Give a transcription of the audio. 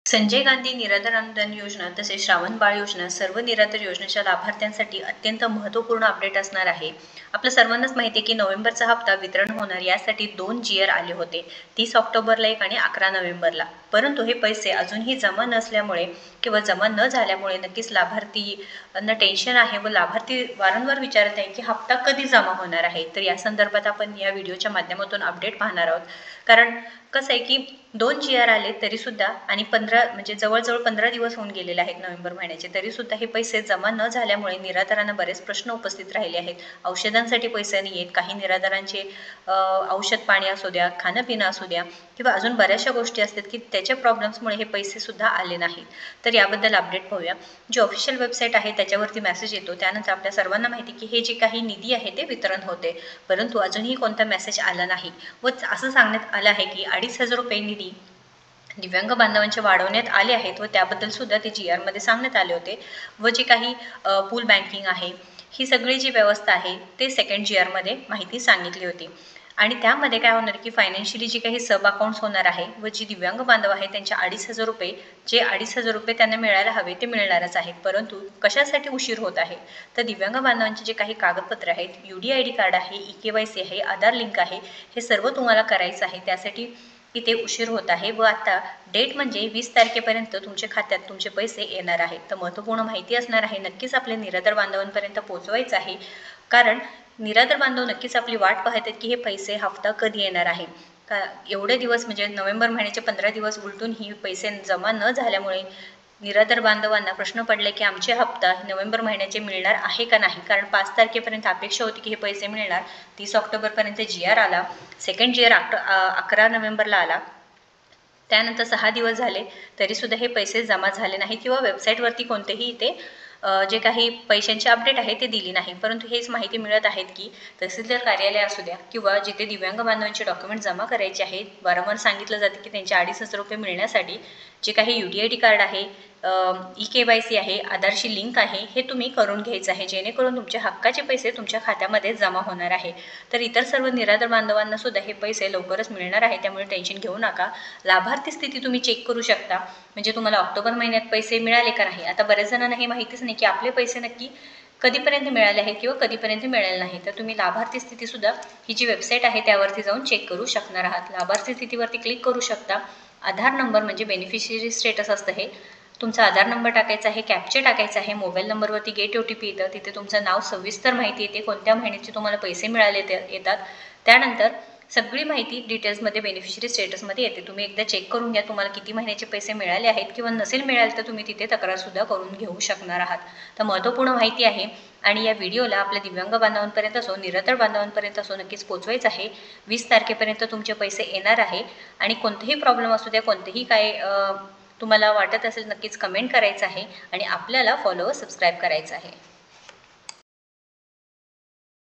संजय गांधी निराधार अनुदान योजना तसेच श्रावण बाळ योजना सर्व निराधार योजनेच्या लाभार्थ्यांसाठी अत्यंत महत्त्वपूर्ण अपडेट असणार आहे। आपल्या सर्वांनाच माहिती आहे की नोव्हेंबरचा हप्ता वितरण होणार यासाठी 2 GR आले होते, 30 ऑक्टोबरला एक आणि 11 नोव्हेंबरला। परंतु हे पैसे अजूनही जमा नसल्यामुळे किंवा जमा न झाल्यामुळे नक्कीच लाभार्थींना टेन्शन आहे व लाभार्थी वारंवार विचारत आहे की हप्ता कधी जमा होणार आहे। तर या संदर्भात आपण या व्हिडिओच्या माध्यमातून अपडेट पाहणार आहोत। कारण कसं आहे की 2 GR आले तरीसुद्धा आणि 15 म्हणजे जवळजवळ 15 दिवस होऊन गेलेले आहेत नोव्हेंबर महिन्याचे, तरीसुद्धा हे पैसे जमा न झाल्यामुळे निराधारांना बरेच प्रश्न उपस्थित राहिले आहेत। औषधांसाठी पैसे नाही आहेत, काही निराधारांचे औषध पाणी असू द्या, खाणं पिणं असू द्या किंवा अजून बऱ्याचशा गोष्टी असतात की त्याच्या प्रॉब्लेम्समुळे हे पैसे सुद्धा आले नाहीत। तर याबद्दल अपडेट पाहूया। जी ऑफिशियल वेबसाईट आहे त्याच्यावरती मेसेज येतो, त्यानंतर आपल्या सर्वांना माहिती की हे जे काही निधी आहे ते वितरण होते, परंतु अजूनही कोणता मेसेज आला नाही व असं सांगण्यात आलं आहे की 2,500 रुपये निधी दिव्यांग बांधवांचे वाढवण्यात आले आहेत व त्याबद्दल सुद्धा ते GR मध्ये सांगण्यात आले होते। व जे काही पूल बँकिंग आहे ही सगळी जी व्यवस्था आहे ते सेकंड GR मध्ये माहिती सांगितली होती। आणि त्यामध्ये काय होणार की फायनान्शियली जी काही सब अकाउंट्स होणार आहे व जी दिव्यांग बांधव आहे त्यांच्या 2,500 रुपये, जे 2,500 रुपये त्यांना मिळायला हवे ते मिळणारच आहेत, परंतु कशासाठी उशीर होत आहे तर दिव्यांग बांधवांचे जे काही कागदपत्र आहेत, UDID कार्ड आहे, EKYC आहे, आधार लिंक आहे, हे सर्व तुम्हाला करायचं आहे, त्यासाठी इथे उशीर होत आहे। व आता डेट म्हणजे 20 तारखेपर्यंत तुमच्या खात्यात तुमचे पैसे येणार आहेत। तर महत्त्वपूर्ण माहिती असणार आहे, नक्कीच आपल्या निराधार बांधवांपर्यंत पोहोचवायचं आहे, कारण निराधार बांधव नक्कीच आपली वाट पाहत आहेत की हे पैसे हप्ता कधी येणार आहे। का एवढे दिवस म्हणजे नोव्हेंबर महिन्याचे 15 दिवस उलटून ही पैसे जमा न झाल्यामुळे निराधार बांधवांना प्रश्न पडले की आमचे हप्ता नोव्हेंबर महिन्याचे मिळणार आहे का नाही, कारण 5 तारखेपर्यंत अपेक्षा होती की हे पैसे मिळणार, 30 ऑक्टोबरपर्यंत GR आला, सेकंड GR 11 नोव्हेंबरला आला, त्यानंतर 6 दिवस झाले तरीसुद्धा हे पैसे जमा झाले नाही किंवा वेबसाईटवरती कोणतेही इथे जे काही पैशांची अपडेट आहे ते दिली नाही। परंतु हेच माहिती मिळत आहेत की तहसीलदार कार्यालय असू द्या किंवा जिथे दिव्यांग बांधवांचे डॉक्युमेंट जमा करायचे आहेत, वारंवार सांगितलं जातं की त्यांचे 2,500 रुपये मिळण्यासाठी जे काही UDID कार्ड आहे, EKYC आहे, आधारशी लिंक आहे, हे तुम्ही करून घ्यायचं आहे, जेणेकरून तुमच्या हक्काचे पैसे तुमच्या खात्यामध्ये जमा होणार आहे। तर इतर सर्व निराधार बांधवांना सुद्धा हे पैसे लवकरच मिळणार आहे, त्यामुळे टेन्शन घेऊ नका। लाभार्थी स्थिती तुम्ही चेक करू शकता, म्हणजे तुम्हाला ऑक्टोबर महिन्यात पैसे मिळाले का नाही। आता बऱ्याच जणांना हे माहितीच नाही की आपले पैसे नक्की कधीपर्यंत मिळाले आहेत किंवा कधीपर्यंत मिळाले नाही, तर तुम्ही लाभार्थी स्थितीसुद्धा ही जी वेबसाईट आहे त्यावरती जाऊन चेक करू शकणार आहात। लाभार्थी स्थितीवरती क्लिक करू शकता। आधार नंबर म्हणजे बेनिफिशियरी स्टेटस असतं हे, तुमचा आधार नंबर टाकायचा आहे, कॅप्चा टाकायचा आहे, मोबाईल नंबरवरती गेट OTP येतं, तिथे तुमचं नाव सविस्तर माहिती येते, कोणत्या महिन्याचे तुम्हाला पैसे मिळाले येतात, त्यानंतर सगळी माहिती डिटेल्समध्ये बेनिफिशियरी स्टेटसमध्ये येते। तुम्ही एकदा चेक करून घ्या तुम्हाला किती महिन्याचे पैसे मिळाले आहेत, किंवा नसेल मिळाले तर तुम्ही तिथे तक्रारसुद्धा करून घेऊ शकणार आहात। तर महत्त्वपूर्ण माहिती आहे आणि या व्हिडिओला आपल्या दिव्यांग बांधवांपर्यंत असो, निराधार बांधवांपर्यंत असो नक्कीच पोहोचवायचं आहे। 20 तारखेपर्यंत तुमचे पैसे येणार आहे आणि कोणतेही प्रॉब्लेम असू द्या, कोणतेही काय तुम्हाला वाटत असेल नक्कीच कमेंट करायचं आहे आणि आपल्याला फॉलो व सबस्क्राईब करायचं आहे।